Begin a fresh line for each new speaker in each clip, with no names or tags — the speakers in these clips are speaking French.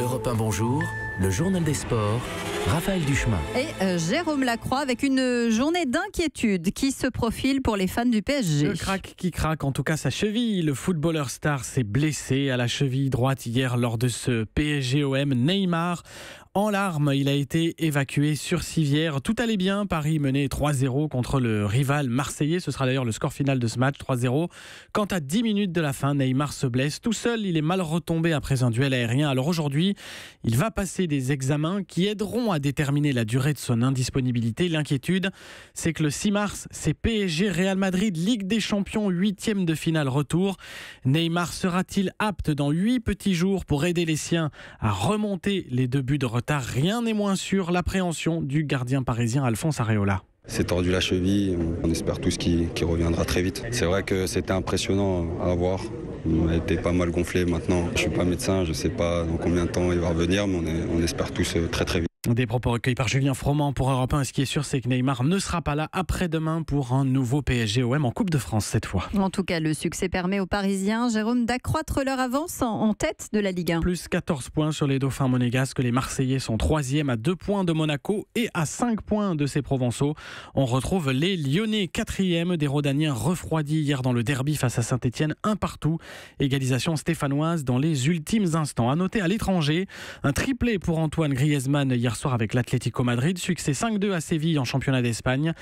Europe 1, bonjour, le journal des sports, Raphaël Duchemin.
Et Jérôme Lacroix avec une journée d'inquiétude qui se profile pour les fans du PSG.
Le crack qui craque, en tout cas sa cheville. Le footballeur star s'est blessé à la cheville droite hier lors de ce PSG-OM. Neymar, en larmes, il a été évacué sur civière. Tout allait bien, Paris menait 3-0 contre le rival marseillais. Ce sera d'ailleurs le score final de ce match, 3-0. Quant à 10 minutes de la fin, Neymar se blesse. Tout seul, il est mal retombé après un duel aérien. Alors aujourd'hui, il va passer des examens qui aideront à déterminer la durée de son indisponibilité. L'inquiétude, c'est que le 6 mars, c'est PSG-Real Madrid, Ligue des Champions, 8e de finale retour. Neymar sera-t-il apte dans 8 petits jours pour aider les siens à remonter les 2 buts de retard? Rien n'est moins sûr, l'appréhension du gardien parisien Alphonse Areola.
C'est tordu la cheville, on espère tous qu'il reviendra très vite. C'est vrai que c'était impressionnant à voir. Il a été pas mal gonflé maintenant. Je ne suis pas médecin, je ne sais pas dans combien de temps il va revenir, mais on espère tous très très vite.
Des propos recueillis par Julien Froment pour Europe 1. Et ce qui est sûr, c'est que Neymar ne sera pas là après-demain pour un nouveau PSG-OM en Coupe de France cette fois.
En tout cas, le succès permet aux Parisiens, Jérôme, d'accroître leur avance en tête de la Ligue 1.
Plus 14 points sur les Dauphins monégasques. Les Marseillais sont 3e à 2 points de Monaco et à 5 points de ses Provençaux. On retrouve les Lyonnais 4e, des Rodaniens refroidis hier dans le derby face à Saint-Etienne, 1-1. Égalisation stéphanoise dans les ultimes instants. À noter à l'étranger, un triplé pour Antoine Griezmann hier soir avec l'Atlético Madrid, succès 5-2 à Séville en championnat d'Espagne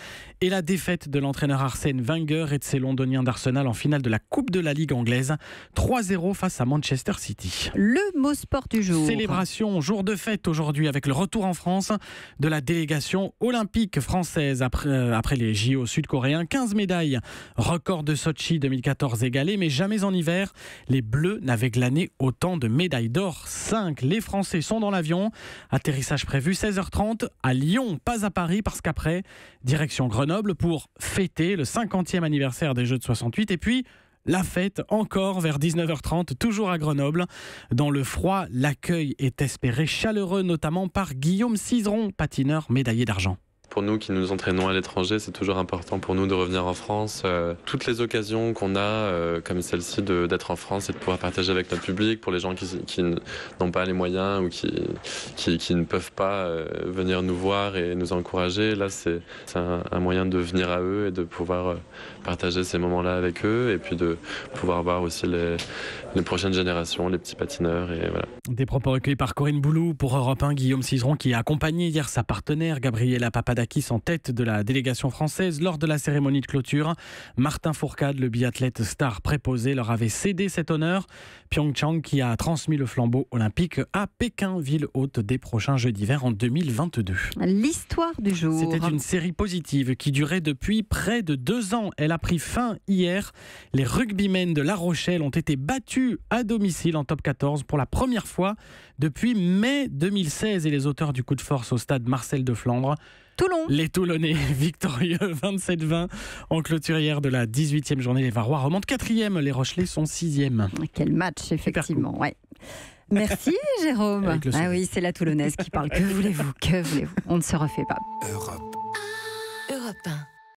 et la défaite de l'entraîneur Arsène Wenger et de ses Londoniens d'Arsenal en finale de la Coupe de la Ligue anglaise, 3-0 face à Manchester City.
Le mot sport du jour.
Célébration, jour de fête aujourd'hui avec le retour en France de la délégation olympique française après les JO sud-coréens. 15 médailles, record de Sochi 2014 égalé, mais jamais en hiver. Les Bleus n'avaient glané autant de médailles d'or, 5. Les Français sont dans l'avion, atterrissage prévu 16h30 à Lyon, pas à Paris, parce qu'après, direction Grenoble pour fêter le 50e anniversaire des Jeux de 68. Et puis, la fête encore vers 19h30, toujours à Grenoble. Dans le froid, l'accueil est espéré chaleureux, notamment par Guillaume Cizeron, patineur médaillé d'argent.
Pour nous qui nous entraînons à l'étranger, c'est toujours important pour nous de revenir en France. Toutes les occasions qu'on a, comme celle-ci, d'être en France et de pouvoir partager avec notre public, pour les gens qui n'ont pas les moyens ou qui ne peuvent pas venir nous voir et nous encourager, là c'est un moyen de venir à eux et de pouvoir partager ces moments-là avec eux et puis de pouvoir voir aussi les prochaines générations, les petits patineurs. Et voilà.
Des propos recueillis par Corinne Boulou pour Europe 1. Guillaume Cizeron qui a accompagné hier sa partenaire Gabriela Papadakis en tête de la délégation française lors de la cérémonie de clôture. Martin Fourcade, le biathlète star préposé, leur avait cédé cet honneur. Pyeongchang qui a transmis le flambeau olympique à Pékin, ville hôte des prochains Jeux d'hiver en 2022.
L'histoire du jour.
C'était une série positive qui durait depuis près de 2 ans. Elle a pris fin hier. Les rugbymen de La Rochelle ont été battus à domicile en top 14 pour la première fois depuis mai 2016 et les auteurs du coup de force au stade Marcel de Flandre.
Toulon.
Les Toulonnais victorieux 27-20 en clôture hier de la 18e journée. Les Varois remontent 4e, les Rochelais sont 6e.
Quel match, effectivement. Ouais. Merci Jérôme. Ah oui, c'est la Toulonnaise qui parle. Que voulez-vous? On ne se refait pas.
Europe 1.